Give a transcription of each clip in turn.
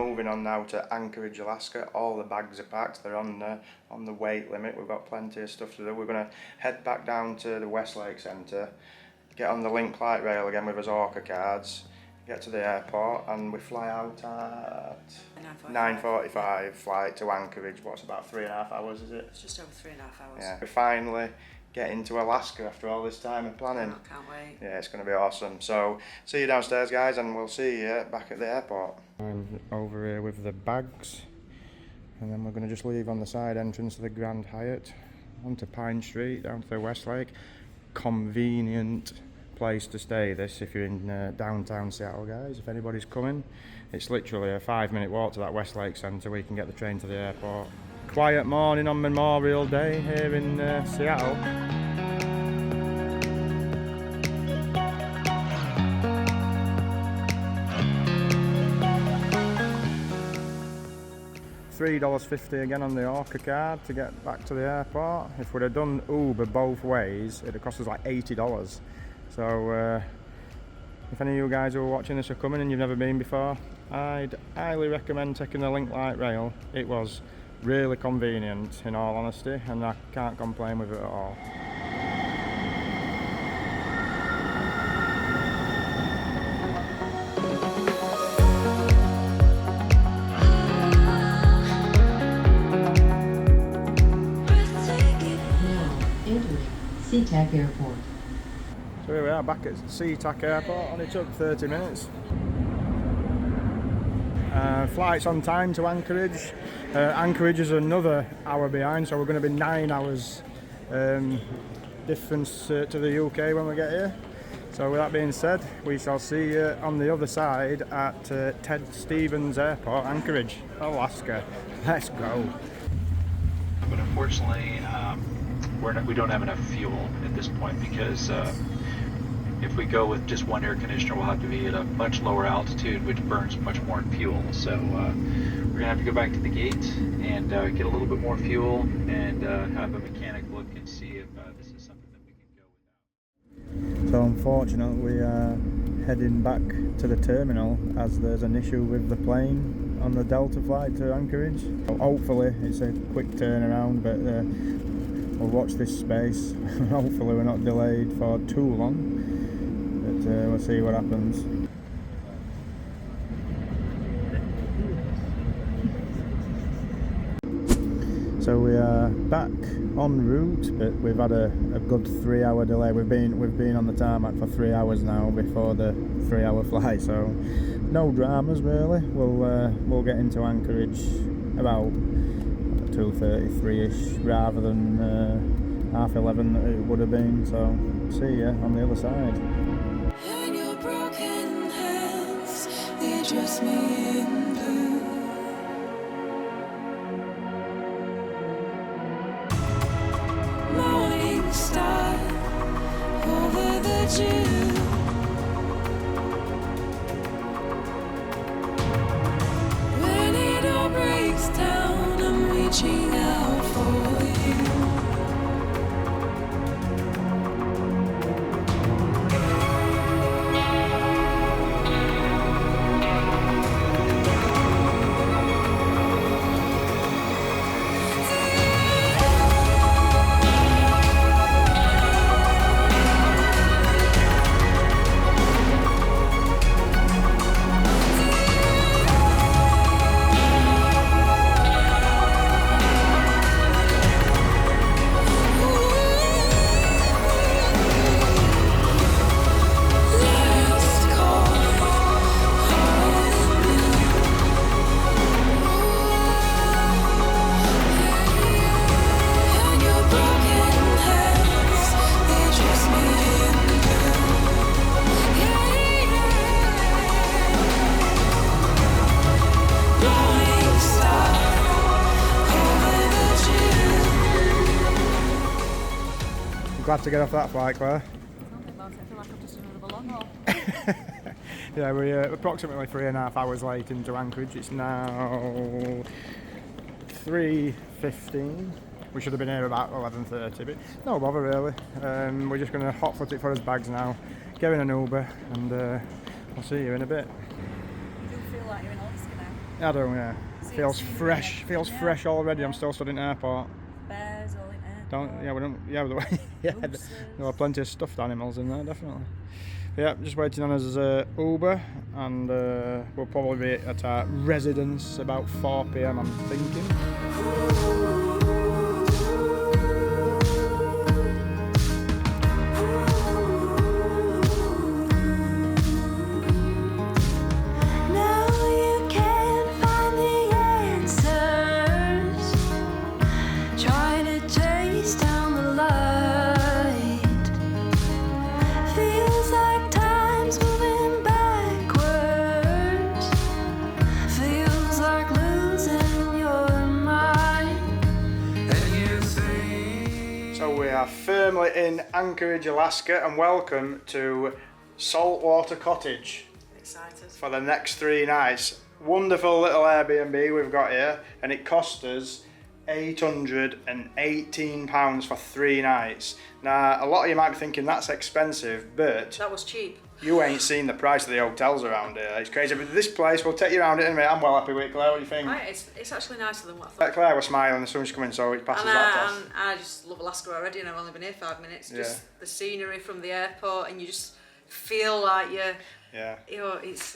moving on now to Anchorage, Alaska. All the bags are packed. They're on the weight limit. We've got plenty of stuff to do. We're going to head back down to the Westlake Centre, get on the link light rail again with our Orca cards, get to the airport, and we fly out at 9:45 flight to Anchorage. What's about 3.5 hours, is it? It's just over 3.5 hours. Yeah. We finally get into Alaska after all this time of planning. I can't wait. Yeah, it's going to be awesome. So, see you downstairs, guys, and we'll see you back at the airport. I'm over here with the bags, and then we're going to just leave on the side entrance to the Grand Hyatt, onto Pine Street, down to the Westlake. Convenient place to stay, this, if you're in downtown Seattle, guys. If anybody's coming, it's literally a 5-minute walk to that Westlake Centre where you can get the train to the airport. Quiet morning on Memorial Day here in Seattle. $3.50 again on the Orca card to get back to the airport. If we'd have done Uber both ways, it'd have cost us like $80. So if any of you guys who are watching this are coming and you've never been before, I'd highly recommend taking the link light rail. It was really convenient, in all honesty, and I can't complain with it at all. SeaTac Airport. So here we are back at SeaTac Airport. Only took 30 minutes. Flight's on time to Anchorage. Anchorage is another hour behind, so we're going to be 9 hours difference to the UK when we get here. So with that being said, we shall see you on the other side at Ted Stevens Airport, Anchorage, Alaska. Let's go. But unfortunately, we don't have enough fuel at this point, because if we go with just one air conditioner, we'll have to be at a much lower altitude, which burns much more fuel. So we're gonna have to go back to the gate and get a little bit more fuel and have a mechanic look and see if this is something that we can go without. So unfortunately, we are heading back to the terminal as there's an issue with the plane on the Delta flight to Anchorage. So hopefully it's a quick turnaround, but we'll watch this space. Hopefully we're not delayed for too long, but we'll see what happens. So we are back en route, but we've had a good 3-hour delay. We've been on the tarmac for 3 hours now before the 3-hour flight, so no dramas really. We'll get into Anchorage about 2:33ish rather than 11:30 that it would have been. So see ya on the other side. And your broken hands, they dress me in blue. Morning star over the Zhiyun. When it all breaks down, I'm reaching out for you. Glad to get off that flight, Claire. I feel like I've just done another long haul. Yeah, we're approximately 3.5 hours late into Anchorage. It's now 3:15. We should have been here about 11:30, but no bother really. We're just going to hotfoot it for his bags now, get in an Uber, and I'll see you in a bit. You do feel like you're in Alaska now. I don't know, yeah. See Feels the scenery fresh. and Feels everything, fresh already. yeah. I'm still stood in airport. Bears all in air. Don't, yeah, we don't, yeah, yeah, Gooses. there were plenty of stuffed animals in there, definitely. But yeah, just waiting on us Uber, and we'll probably be at our residence about 4 p.m. I'm thinking. Now you can't find the answers. Try to chase down the light. Feels like time's moving backwards. Feels like losing your mind. And you think So we are firmly in Anchorage, Alaska, and welcome to Saltwater Cottage Excited. for the next 3 nights. Wonderful little Airbnb we've got here, and it cost us £818 for 3 nights. Now, a lot of you might be thinking that's expensive, but That was cheap. you ain't seen the price of the hotels around here. It's crazy, but this place, we'll take you around it in a minute. I'm well happy with it, Claire. What do you think? It's actually nicer than what I thought. Claire was smiling, the sun's coming, so it passes And that test. I just love Alaska already, and I've only been here 5 minutes. Yeah. Just the scenery from the airport, and you just feel like Yeah. it's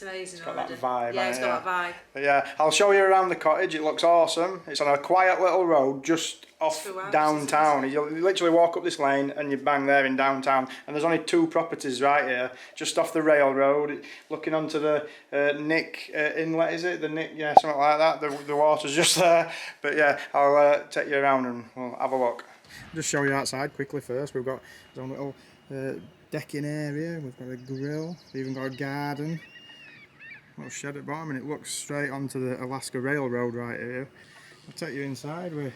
amazing. It's got that already. vibe, Yeah, it's hasn't got it? that vibe. But yeah, I'll show you around the cottage. It looks awesome. It's on a quiet little road just off 2 hours, downtown. isn't You literally walk up this lane and you bang there in downtown. And there's only 2 properties right here, just off the railroad, looking onto the Knick inlet, is it? The Knick, yeah, something like that. The water's just there. But yeah, I'll take you around and we'll have a look. Just show you outside quickly first. We've got our own little decking area. We've got a grill. We've even got a garden. Little shed at the bottom, and it looks straight onto the Alaska Railroad right here. I'll take you inside. We're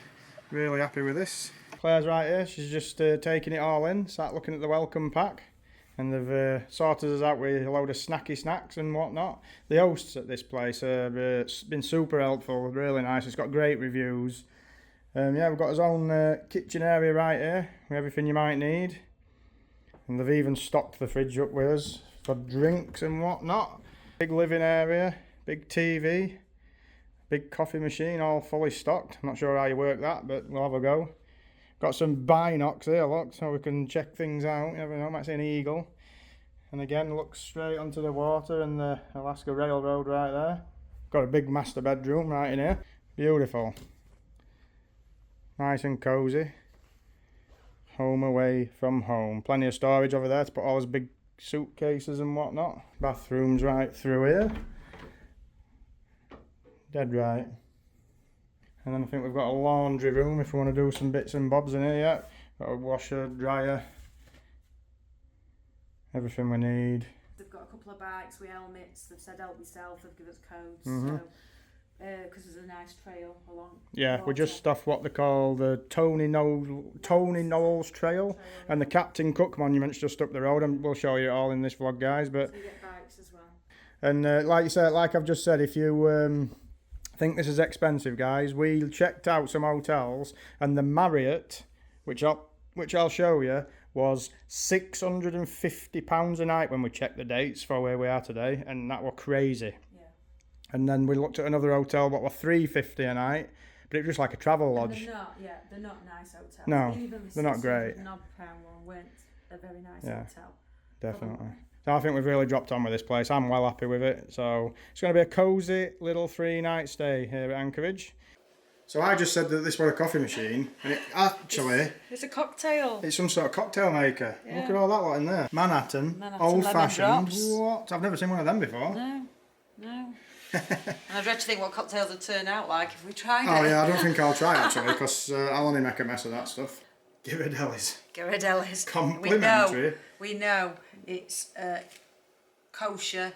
really happy with this. Claire's right here. She's just taking it all in. Sat looking at the welcome pack, and they've sorted us out with a load of snacky snacks and whatnot. The hosts at this place have been super helpful. Really nice. It's got great reviews. Yeah, we've got our own kitchen area right here with everything you might need. And they've even stocked the fridge up with us for drinks and whatnot. Big living area, big TV, big coffee machine, all fully stocked. I'm not sure how you work that, but we'll have a go. Got some binocs here, look, so we can check things out. You never know, might see an eagle. And again, look straight onto the water and the Alaska Railroad right there. Got a big master bedroom right in here. Beautiful. Nice and cosy. Home away from home. Plenty of storage over there to put all those big suitcases and whatnot. Bathrooms right through here. Dead right. And then I think we've got a laundry room if we want to do some bits and bobs in here yet. Got a washer, dryer. Everything we need. They've got a couple of bikes with helmets. They've said help yourself. They've given us codes. Mhm. So, because there's a nice trail along. Yeah, the we're just water. off what they call the Tony Knowles Trail, and the Captain Cook Monument's just up the road, and we'll show you it all in this vlog, guys. But So you get bikes as well. and like you said, like I've just said, if you think this is expensive, guys, we checked out some hotels, and the Marriott, which I'll show you, was £650 a night when we checked the dates for where we are today, and that were crazy. Yeah. And then we looked at another hotel, what were £350 a night, but it was just like a travel And lodge. they're not nice hotels. No, Even the they're not great. £600 one weren't a very nice Yeah. hotel. Definitely. So I think we've really dropped on with this place. I'm well happy with it. So it's going to be a cosy little 3-night stay here at Anchorage. So I just said that this was a coffee machine, and it actually It's a cocktail. it's some sort of cocktail maker. Yeah. Look at all that lot in there. Manhattan old lemon fashioned. drops. What? I've never seen one of them before. No. And I dread to think what cocktails would turn out like if we tried Oh it. yeah, I don't think I'll try actually, because I'll only make a mess of that stuff. Ghirardelli's. Ghirardelli's. Complimentary. We know it's kosher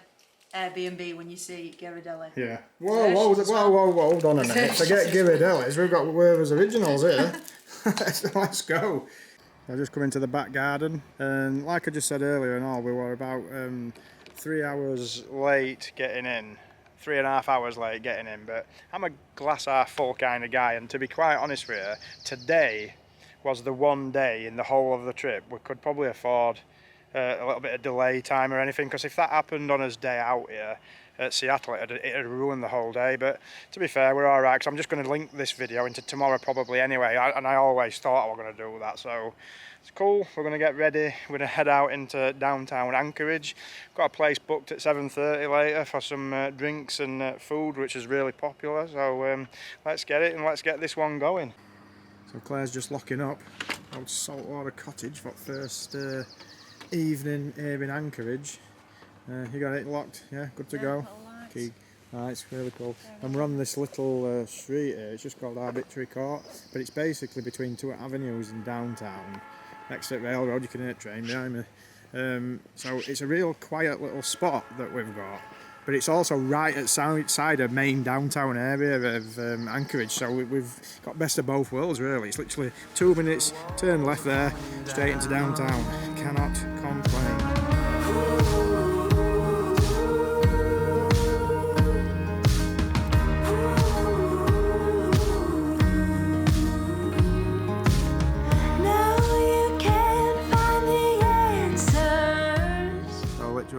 Airbnb when you see Ghirardelli. Yeah. Whoa, hold on a minute. Forget Ghirardelli's. We've got Werther's Originals here. Let's go. I just come into the back garden, and like I just said earlier and all, we were about 3 hours late getting in. 3.5 hours late getting in, but I'm a glass half full kind of guy, and to be quite honest with you, today was the one day in the whole of the trip we could probably afford a little bit of delay time or anything, because if that happened on his day out here, at Seattle, it'd ruin the whole day. But to be fair, we're all right, because I'm just going to link this video into tomorrow probably anyway, and I always thought I was going to do that, so it's cool. We're going to get ready. We're going to head out into downtown Anchorage. Got a place booked at 7:30 later for some drinks and food, which is really popular, so let's get it and let's get this one going. So Claire's just locking up out Saltwater Cottage for first evening here in Anchorage. You got it locked? Yeah, good to go. Key. It's really cool. And we're on this little street here. It's just called Arbitrary Court, but it's basically between two avenues in downtown. Next to the railroad, you can hear a train behind me. So it's a real quiet little spot that we've got. But it's also right outside a main downtown area of Anchorage, so we've got best of both worlds really. It's literally 2 minutes, turn left there, straight into downtown. Cannot complain.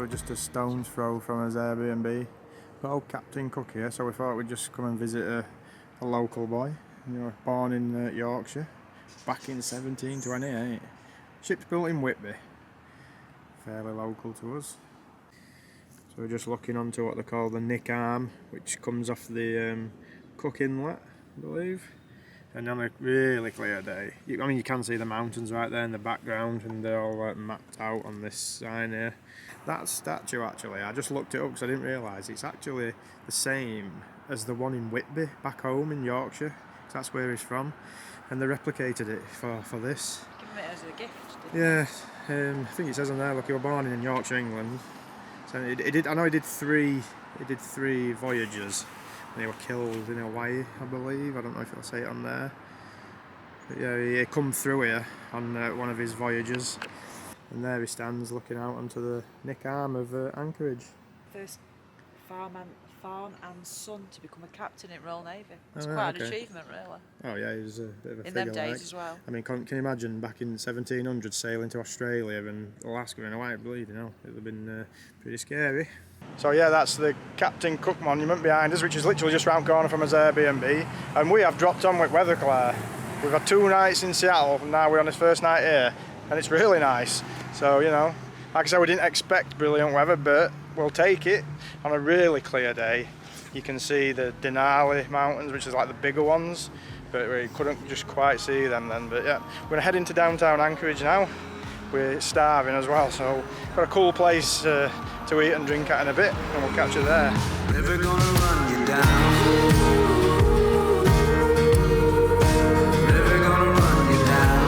Just a stone's throw from his Airbnb. Got old Captain Cook here, so we thought we'd just come and visit a local boy. You know, born in Yorkshire, back in 1728. Ship's built in Whitby, fairly local to us. So we're just looking onto what they call the Knick arm, which comes off the Cook Inlet, I believe. And on a really clear day, I mean, you can see the mountains right there in the background, and they're all mapped out on this sign here. That statue, actually, I just looked it up because I didn't realise it's actually the same as the one in Whitby back home in Yorkshire, because that's where he's from, and they replicated it for this. Given it as a gift. Yeah, I think it says on there, look, he was born in Yorkshire, England. So he did. I know he did three voyages. And they were killed in Hawaii, I believe. I don't know if it'll say it on there. But yeah, he come through here on one of his voyages. And there he stands looking out onto the Knick arm of Anchorage. First farm and son to become a captain in Royal Navy. It's Oh, quite okay. an achievement, really. Oh yeah, he was a bit of a In figure them days like. as well. I mean, can you imagine back in 1700 sailing to Australia and Alaska and Hawaii, I believe, you know, it would have been pretty scary. So yeah, that's the Captain Cook monument behind us, which is literally just round the corner from his Airbnb. And we have dropped on with weather, Claire. We've had 2 nights in Seattle, and now we're on this first night here, and it's really nice. So, you know, like I said, we didn't expect brilliant weather, but we'll take it. On a really clear day, you can see the Denali Mountains, which is like the bigger ones, but we couldn't just quite see them then. But yeah, we're gonna head into downtown Anchorage now. We're starving as well, so got a cool place to eat and drink at in a bit, and we'll catch you there. Never gonna run you down. Never gonna run you down.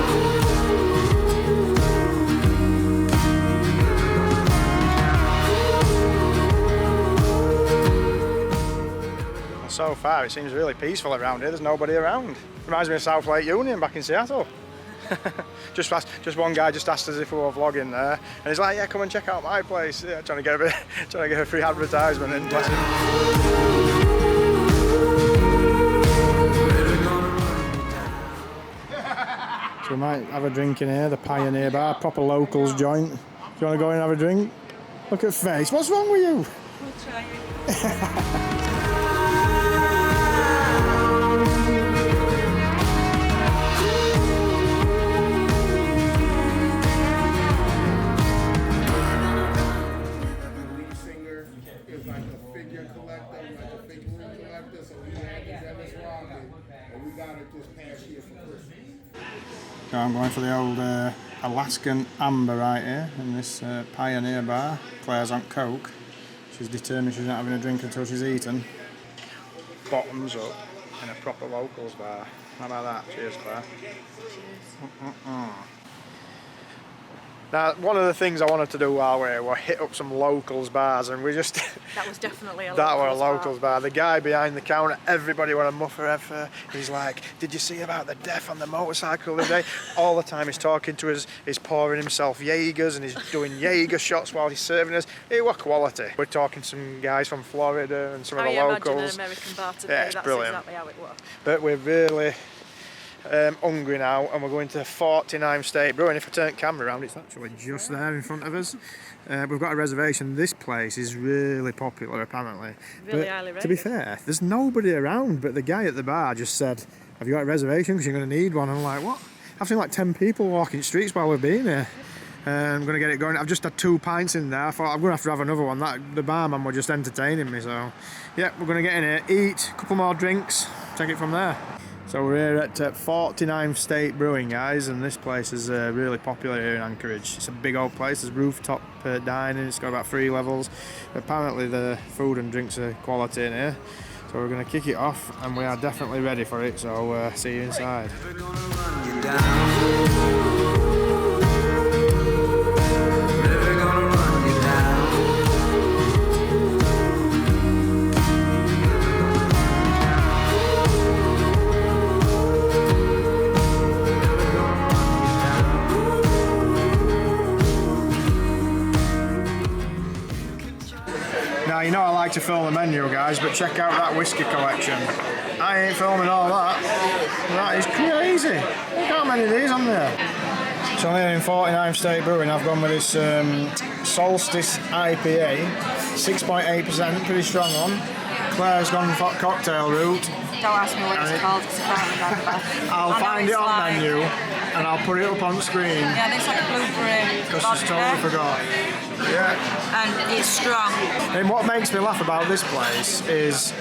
So far, it seems really peaceful around here. There's nobody around. Reminds me of South Lake Union back in Seattle. just one guy just asked us if we were vlogging there, and he's like, "Yeah, come and check out my place." Yeah, trying to get a free advertisement in. Bless him. So we might have a drink in here, the Pioneer Bar, proper locals joint. Do you want to go in and have a drink? Look at face. What's wrong with you? We'll try it. So I'm going for the old Alaskan amber right here in this Pioneer Bar. Claire's on coke. She's determined she's not having a drink until she's eaten. Bottoms up in a proper locals bar. How about that? Cheers, Claire. Cheers. Now, one of the things I wanted to do while we were hit up some locals bars, and we just That was definitely a that were a locals locals bar. The guy behind the counter, everybody were a muffer effer. He's like, "Did you see about the death on the motorcycle today?" All the time he's talking to us, he's pouring himself Jaegers and he's doing Jaeger shots while he's serving us. It was quality. We're talking to some guys from Florida and some of the locals. Imagine an American bar today. Yeah, it's That's brilliant. exactly how it was. But we're really hungry now, and we're going to 49 State Brewing. If I turn camera around, it's actually just there in front of us. We've got a reservation. This place is really popular, apparently. Really but highly rated. to be fair, there's nobody around, but the guy at the bar just said, have you got a reservation? Because you're going to need one. And I'm like, what? I've seen like 10 people walking streets while we've been here. I'm going to get it going. I've just had 2 pints in there. I thought I'm going to have another one. The barman were just entertaining me. So, yeah, we're going to get in here, eat, a couple more drinks, take it from there. So we're here at 49 State Brewing, guys, and this place is really popular here in Anchorage. It's a big old place. There's rooftop dining. It's got about 3 levels. Apparently the food and drinks are quality in here. So we're going to kick it off, and we are definitely ready for it. So see you inside. Never gonna run you down. Never gonna run you down. Now, you know I like to film the menu, guys, but check out that whiskey collection. I ain't filming all that. That is crazy. Look how many of these on there. So I'm here in 49 State Brewing. I've gone with this Solstice IPA, 6.8%, pretty strong one. Claire's gone for cocktail route. Don't ask me what it's called because I can't remember. I'll I know find it's it on like- menu and I'll put it up on screen. Yeah, it's like a blueberry Because she's totally vodka, forgot. Yeah. and it's strong. And what makes me laugh about this place is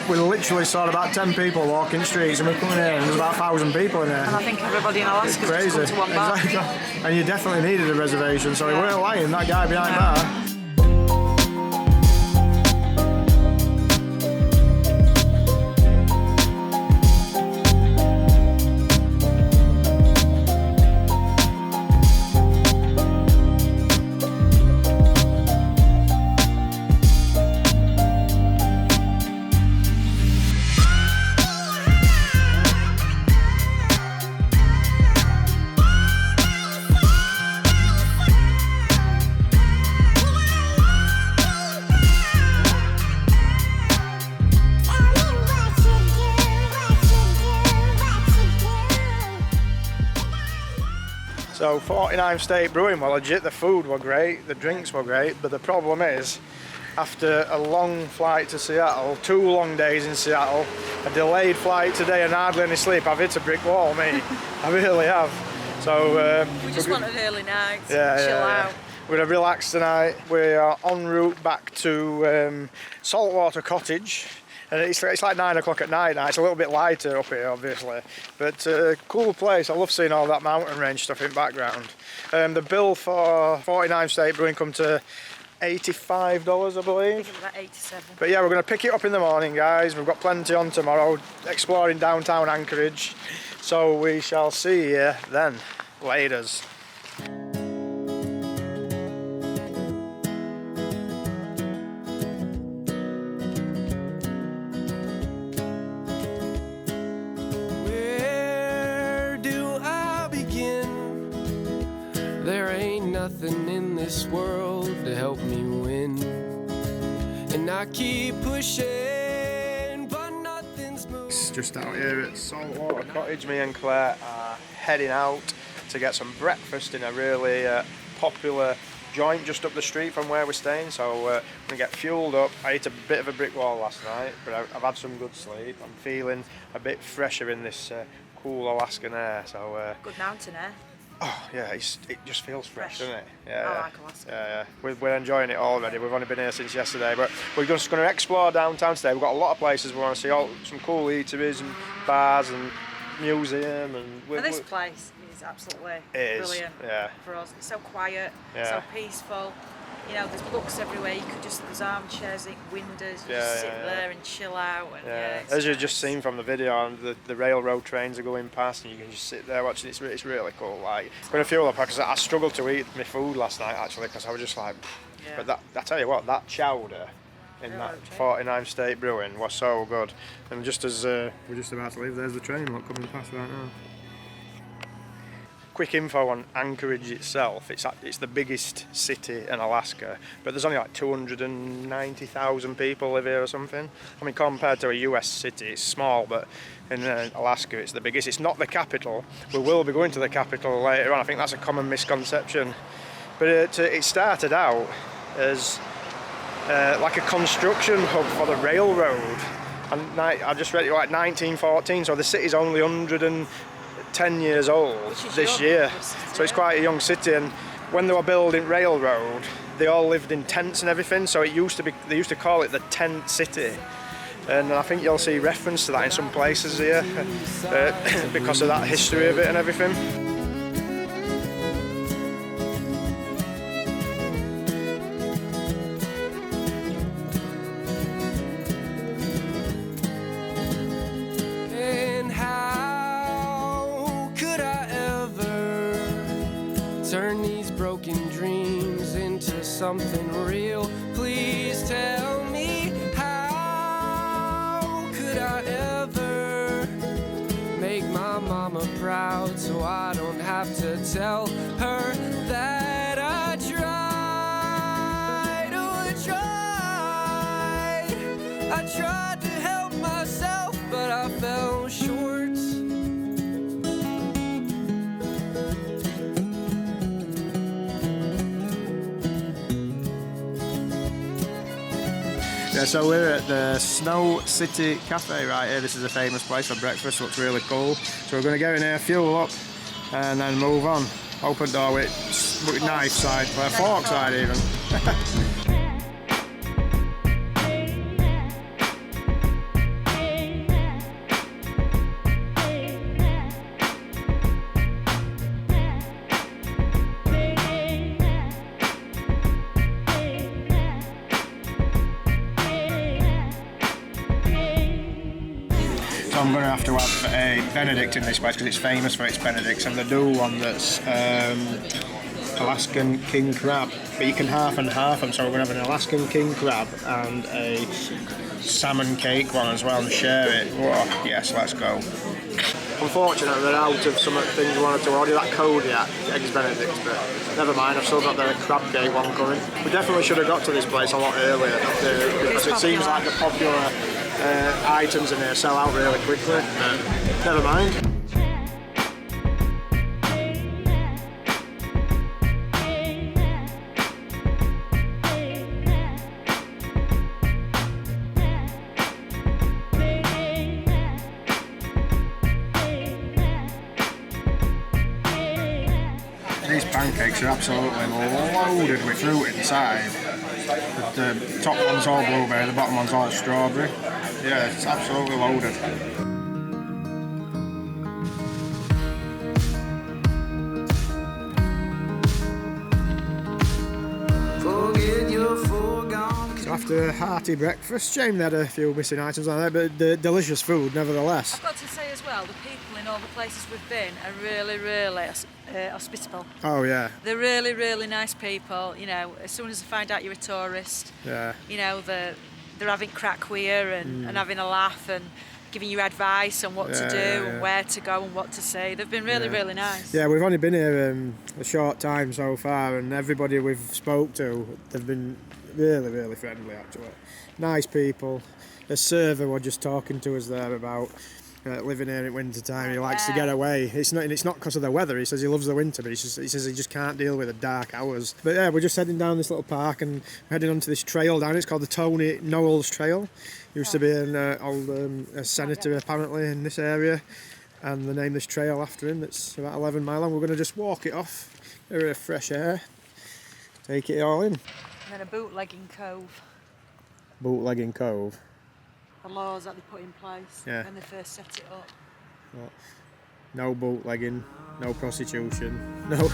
we literally saw about 10 people walking streets, and we're coming in and there's about 1,000 people in And there. I think everybody in Alaska just Crazy. come to one bar. Exactly. And you definitely needed a reservation, so we Yeah. weren't lying, that guy behind bar. So 49 State Brewing were legit, the food were great, the drinks were great, but the problem is, after a long flight to Seattle, 2 long days in Seattle, a delayed flight today and hardly any sleep, I've hit a brick wall, me. I really have. So We just want an early night, chill yeah. out. We're going to relax tonight. We are en route back to Saltwater Cottage. And it's like 9 o'clock at night now. It's a little bit lighter up here, obviously. But cool place. I love seeing all that mountain range stuff in background. The bill for 49 State Brewing come to $85, I believe. About 87. But yeah, we're going to pick it up in the morning, guys. We've got plenty on tomorrow, exploring downtown Anchorage. So we shall see you then. Laters. Where do I begin? There ain't nothing in this world to help me win. And I keep pushing, but nothing's moving. Just out here at Saltwater Cottage, me and Claire are heading out to get some breakfast in a really popular joint just up the street from where we're staying. So we're going to get fueled up. I ate a bit of a brick wall last night, but I've had some good sleep. I'm feeling a bit fresher in this cool Alaskan air. So Good mountain air. oh yeah, it just feels fresh, doesn't it? I Yeah, like Alaska. yeah. We're enjoying it already. We've only been here since yesterday, but we're just going to explore downtown today. We've got a lot of places we want to see, some cool eateries and bars and museum, and And this place is absolutely It is, brilliant yeah. for us. It's so quiet, Yeah. so peaceful. You know, there's books everywhere. You could there's armchairs, windows. You Yeah, just sit yeah, there and chill out. And Yeah, it's as you've nice. just seen from the video, and the railroad trains are going past, and you can just sit there watching. It's really cool. Like, I'm gonna fuel up because I struggled to eat my food last night actually because I was just like. Yeah. But that I tell you what, that chowder in that Railroad train. 49 State Brewing was so good. And just as we're just about to leave, there's the train look coming past right now. quick info on Anchorage itself. It's the biggest city in Alaska, but there's only like 290,000 people live here or something. I mean, compared to a US city, it's small, but in Alaska it's the biggest. It's not the capital. We will be going to the capital later on. I think that's a common misconception. But it started out as like a construction hub for the railroad. And I just read it like 1914, so the city's only 110 years old this year. So it's quite a young city, and when they were building railroad, they all lived in tents and everything, so they used to call it the tent city. And I think you'll see reference to that in some places here because of that history of it and everything. Turn these broken dreams into something real. Please tell me, how could I ever make my mama proud so I don't have to tell her that I tried. Oh, I tried to help myself, but I fell short. Yeah, so we're at the Snow City Café right here. This is a famous place for breakfast, looks really cool. So we're going to go in here, fuel up, and then move on. Open door with knife side, fork side even. I'm going to have a Benedict in this place because it's famous for its Benedicts, and they do one that's Alaskan king crab, but you can half and half them, so we're going to have an Alaskan king crab and a salmon cake one as well and share it. Oh, yes, let's go. Unfortunately, they're out of some of the things we wanted to order, that Kodiak eggs Benedicts, but never mind, I've still got the crab cake one coming. We definitely should have got to this place a lot earlier because it seems like the popular items in here sell out really quickly. Never mind. These pancakes are absolutely loaded with fruit inside. The top one's all blueberry, the bottom one's all strawberry. Yeah, it's absolutely loaded. So after a hearty breakfast, shame they had a few missing items on there, but the delicious food nevertheless. I've got to say as well, the people in all the places we've been are really, really hospitable. Oh yeah. They're really, really nice people. You know, as soon as they find out you're a tourist, Yeah. you know, they're having crack with you and having a laugh and giving you advice on what to do and where to go and what to say. They've been really, really nice. Yeah, we've only been here a short time so far, and everybody we've spoke to, they've been really, really friendly actually. Nice people. The server were just talking to us there about living here in winter time. He likes to get away. It's not because of the weather. He says he loves the winter, but he says he just can't deal with the dark hours. But yeah, we're just heading down this little park and heading onto this trail down. It's called the Knowles Trail. Used to be an old a senator apparently in this area, and they named this trail after him. It's about 11 miles long. We're going to just walk it off, get a fresh air, take it all in. And then a bootlegging cove. Bootlegging cove. The laws that they put in place when they first set it up. Well, no bootlegging, no prostitution, no.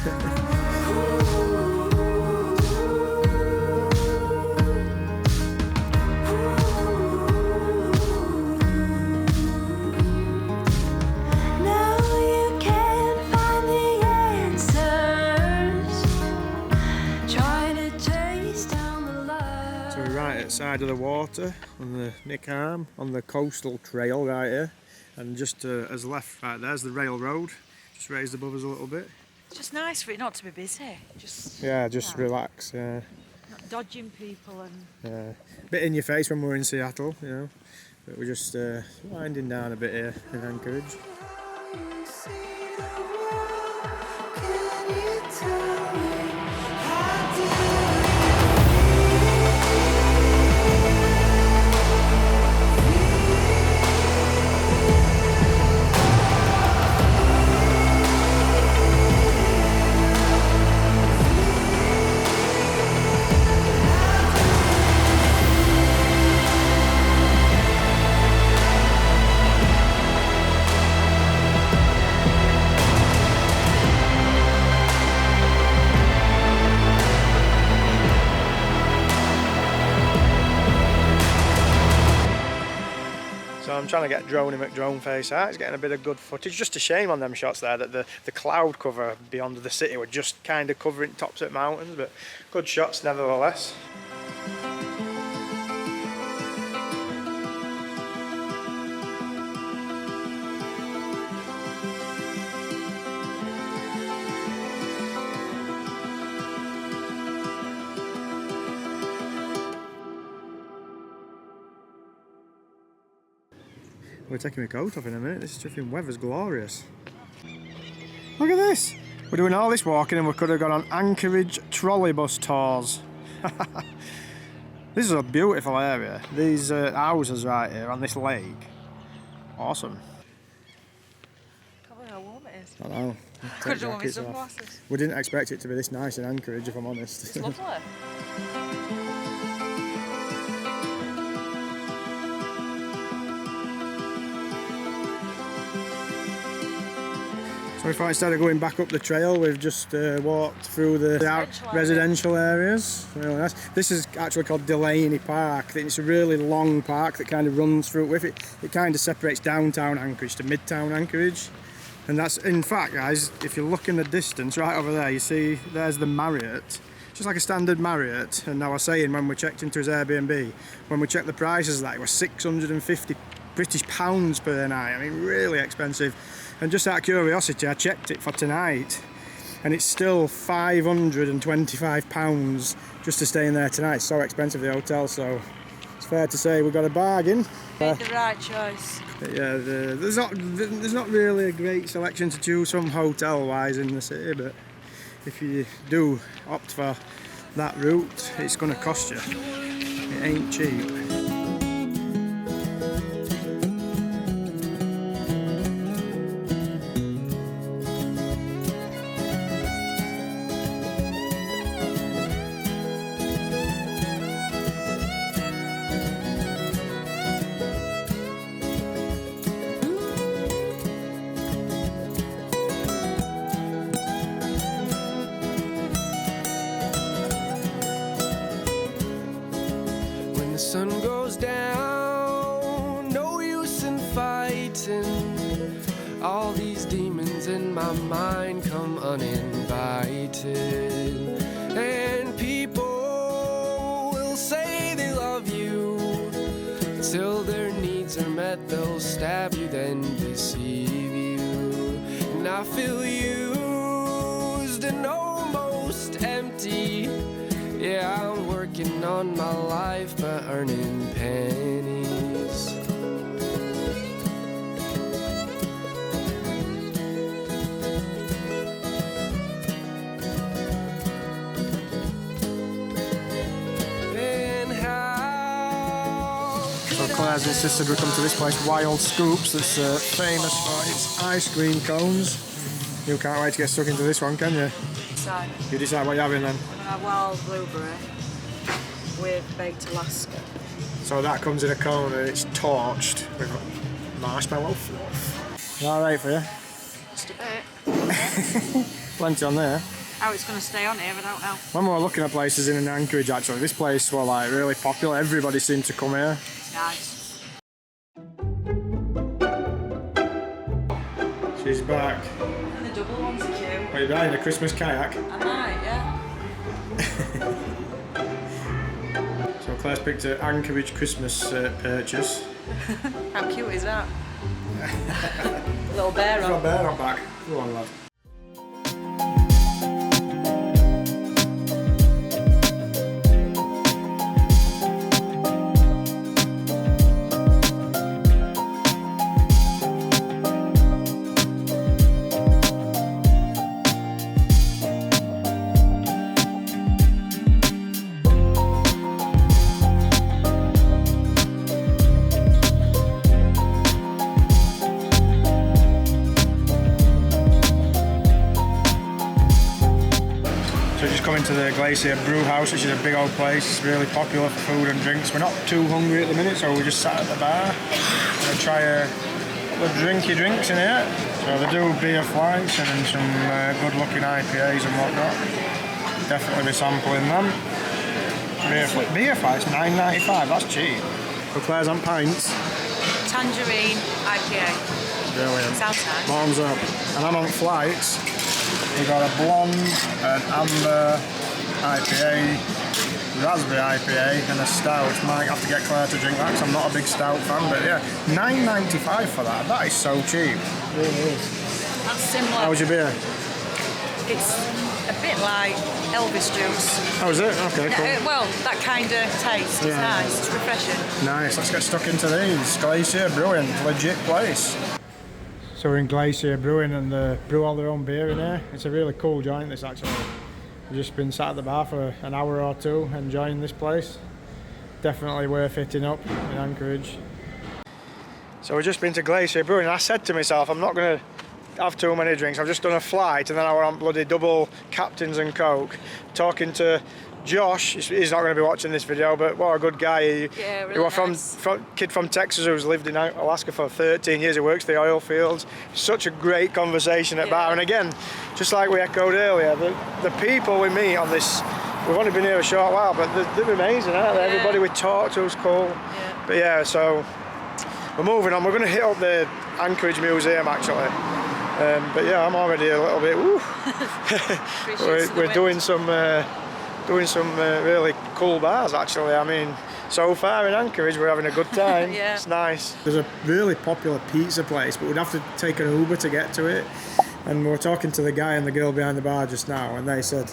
Side of the water on the Knick arm on the coastal trail right here, and just as left right there's the railroad, just raised above us a little bit. It's just nice for it not to be busy. Just relax. Yeah. not dodging people and. Bit in your face when we're in Seattle, you know. But we're just winding down a bit here in Anchorage. I'm trying to get Droney McDroneface out. He's getting a bit of good footage. Just a shame on them shots there that the cloud cover beyond the city were just kind of covering tops of mountains, but good shots nevertheless. We're taking my coat off in a minute. This stripping weather's glorious. Look at this! We're doing all this walking and we could have gone on Anchorage trolleybus tours. This is a beautiful area. These houses right here on this lake. Awesome. Can't believe how warm it is. I know. Could have done with my sunglasses. We didn't expect it to be this nice in Anchorage, if I'm honest. It's lovely. So we thought instead of going back up the trail, we've just walked through the residential areas. Really nice. This is actually called Delaney Park. It's a really long park that kind of runs through with it. It kind of separates downtown Anchorage to midtown Anchorage. And that's, in fact, guys, if you look in the distance, right over there, you see there's the Marriott. Just like a standard Marriott. And I was saying when we checked into his Airbnb, when we checked the prices, that it was 650 British pounds per night. I mean, really expensive. And just out of curiosity, I checked it for tonight, and it's still £525 just to stay in there tonight. It's so expensive, the hotel, so it's fair to say we got a bargain. Made the right choice. Yeah, there's not really a great selection to choose from hotel-wise in the city, but if you do opt for that route, it's going to cost you. It ain't cheap. The sun goes down, no use in fighting. All these demons in my mind come uninvited. And people will say they love you till their needs are met. They'll stab you, then deceive you. And I feel used and almost empty. Yeah, I'm working on my life by earning pennies. And how So Claire's insisted we come to this place, Wild Scoops, that's famous for its ice cream cones. You can't wait to get stuck into this one, can you? So, You decide what you're having then. I'm gonna have wild blueberry with baked Alaskan. So that comes in a cone and it's torched with marshmallow fluff. All right for you? Just a bit. Plenty on there. How it's gonna stay on here, I don't know. When we were looking at places in Anchorage, actually, this place was like really popular. Everybody seemed to come here. Nice. She's back. And the double ones are cute. Are you buying a Christmas kayak? I might, yeah. So Claire's picked an Anchorage Christmas purchase. How cute is that? Little bear Got a on. bear on back. Go on, lad. going to the Glacier Brewhouse, which is a big old place. It's really popular for food and drinks. We're not too hungry at the minute, so we just sat at the bar. We're going to try a couple of drinky drinks in here. So they do beer flights and then some good looking IPAs and whatnot. Definitely be sampling them. Beer flights, $9.95, that's cheap. So Claire's on pints. Tangerine IPA. Brilliant. Sounds nice. Bottoms up. And I'm on flights. We've got a blonde, an amber IPA, raspberry IPA, and a stout. Might have to get Claire to drink that because I'm not a big stout fan, but yeah, $9.95 for that. That is so cheap. It really is. That's similar. How's your beer? It's a bit like Elvis juice. Oh, is it? Okay, cool. Well, that kind of taste. It's nice. It's refreshing. Nice. Let's get stuck into these. Glacier Brewing, legit place. So we're in Glacier Brewing and they brew all their own beer in here. It's a really cool joint, this actually. We've just been sat at the bar for an hour or two enjoying this place. Definitely worth hitting up in Anchorage. So we've just been to Glacier Brewing and I said to myself, I'm not going to have too many drinks. I've just done a flight and then I were on bloody double Captains and Coke. Talking to Josh, he's not going to be watching this video, but what a good guy. He was from kid from Texas who's lived in Alaska for 13 years. He works the oil fields. Such a great conversation at bar. And again, just like we echoed earlier, the people we meet on this, we've only been here a short while, but they're amazing, aren't they? Everybody we talk to is cool. But yeah, so we're moving on. We're going to hit up the Anchorage Museum actually. But yeah, I'm already a little bit woo. we're doing some really cool bars actually. I mean, so far in Anchorage we're having a good time. It's nice. There's a really popular pizza place, but we'd have to take an Uber to get to it. And we were talking to the guy and the girl behind the bar just now, and they said,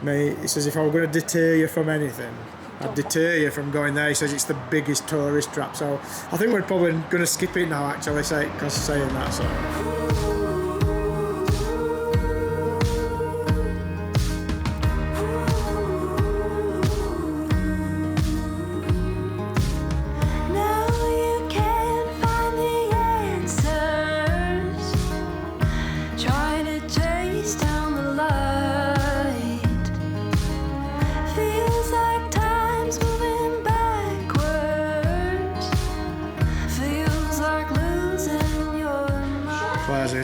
mate, he says, if I were going to deter you from anything, I'd deter you from going there. He says it's the biggest tourist trap. So I think we're probably going to skip it now actually, because saying that. So.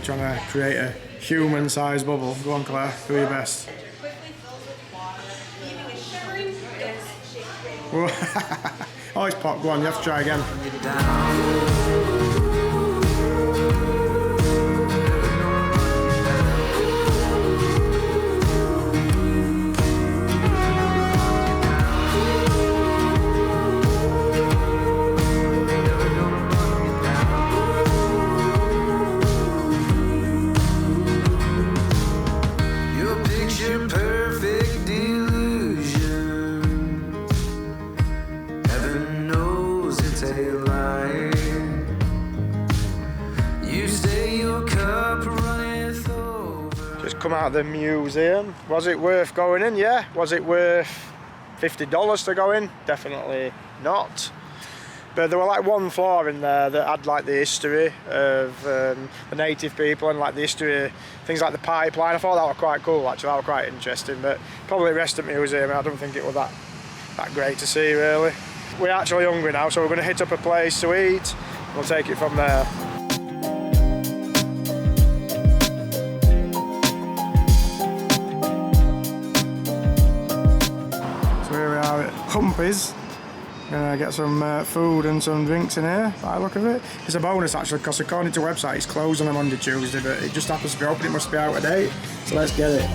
Trying to create a human-sized bubble. Go on, Claire, do your best. Oh, it's pop. Go on, you have to try again. Come out of the museum. Was it worth going in? Yeah. Was it worth $50 to go in? Definitely not. But there were like one floor in there that had like the history of the native people and like the history of things like the pipeline. I thought that was quite cool actually, that was quite interesting, but probably the rest of the museum I don't think it was that great to see really. We're actually hungry now, so we're going to hit up a place to eat. We'll take it from there. Humpys. Gonna get some food and some drinks in here by the look of it. It's a bonus actually because according to the website it's closed on a Monday, Tuesday, but it just happens to be open. It must be out of date, so let's get it.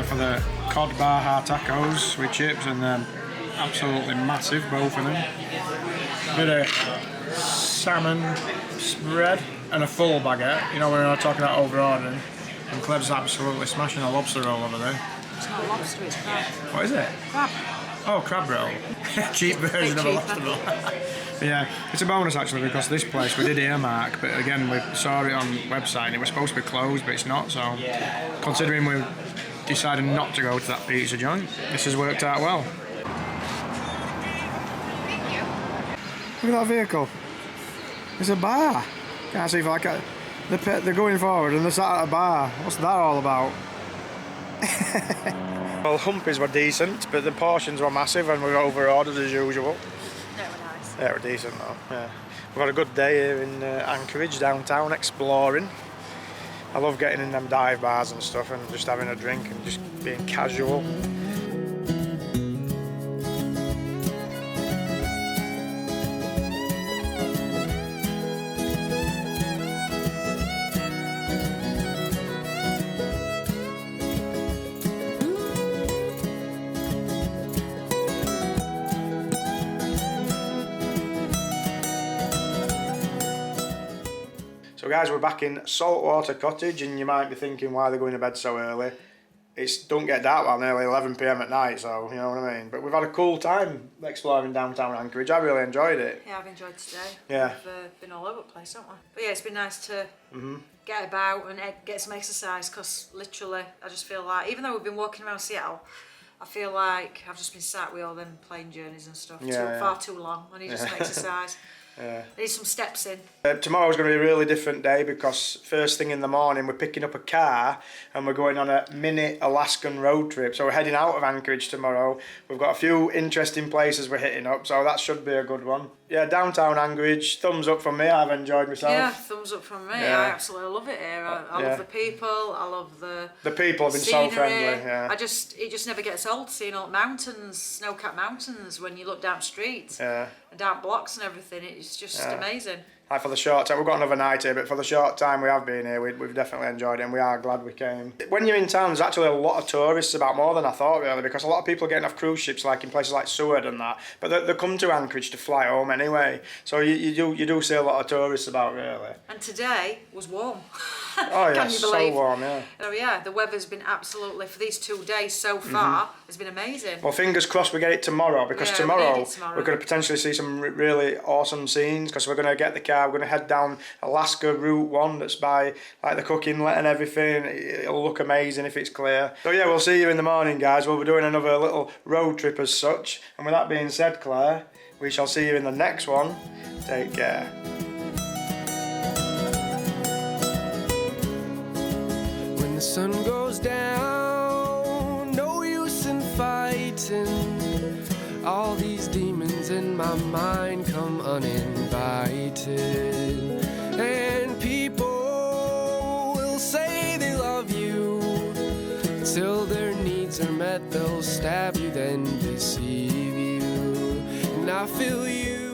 For the cod baja tacos with chips and absolutely massive, both of them. Bit of salmon spread and a full baguette, you know when I'm talking about over ordering. And Cleb's absolutely smashing a lobster roll over there. It's not a lobster, it's crab. What is it? Crab. Oh, crab roll. Cheap version of a lobster roll. Yeah, it's a bonus actually because this place we did earmark, but again we saw it on the website and it was supposed to be closed, but it's not. So, considering we decided not to go to that pizza joint, this has worked out well. Look at that vehicle. It's a bar. Can't see if I can. They're going forward and they're sat at a bar. What's that all about? Well, Humpys were decent, but the portions were massive and we were over-ordered as usual. No, we're nice. Yeah, we're decent though. Yeah. We've got a good day here in Anchorage, downtown, exploring. I love getting in them dive bars and stuff and just having a drink and just being casual. So guys, we're back in Saltwater Cottage and you might be thinking why they're going to bed so early. It's don't get dark while nearly 11 PM at night, so you know what I mean. But we've had a cool time exploring downtown Anchorage. I really enjoyed it. Yeah, I've enjoyed today. Yeah. We've been all over the place, haven't we? But yeah, it's been nice to get about and get some exercise because literally I just feel like, even though we've been walking around Seattle, I feel like I've just been sat with all them plane journeys and stuff far too long. I need some exercise. I need some steps in. Tomorrow's going to be a really different day because first thing in the morning we're picking up a car and we're going on a mini Alaskan road trip. So we're heading out of Anchorage tomorrow. We've got a few interesting places we're hitting up, so that should be a good one. Yeah, downtown Anchorage, thumbs up from me. I've enjoyed myself. Yeah, thumbs up from me. Yeah. I absolutely love it here. I love the people. I love the people have been scenery. so friendly. Yeah. It just never gets old seeing all the mountains, snow-capped mountains when you look down streets and down blocks and everything. It's just amazing. Like for the short time, we've got another night here, but for the short time we have been here, we've definitely enjoyed it and we are glad we came. When you're in town, there's actually a lot of tourists, about more than I thought really, because a lot of people are getting off cruise ships like in places like Seward and that, but they come to Anchorage to fly home anyway, so you do see a lot of tourists about really. And today was warm. Oh yeah, Can you believe? so warm, yeah. Oh yeah, the weather's been absolutely, for these 2 days so far, it's been amazing. Well, fingers crossed we get it tomorrow, because tomorrow tomorrow we're going to potentially see some really awesome scenes, because we're going to get the car, we're going to head down Alaska Route 1 that's by like the Cook Inlet and everything. It'll look amazing if it's clear. So yeah, we'll see you in the morning guys. We'll be doing another little road trip as such, and with that being said, Claire, we shall see you in the next one. Take care. When the sun goes down, no use in fighting. All these demons in my mind come uninvited. And people will say they love you. Till their needs are met, they'll stab you, then deceive you. And I feel you.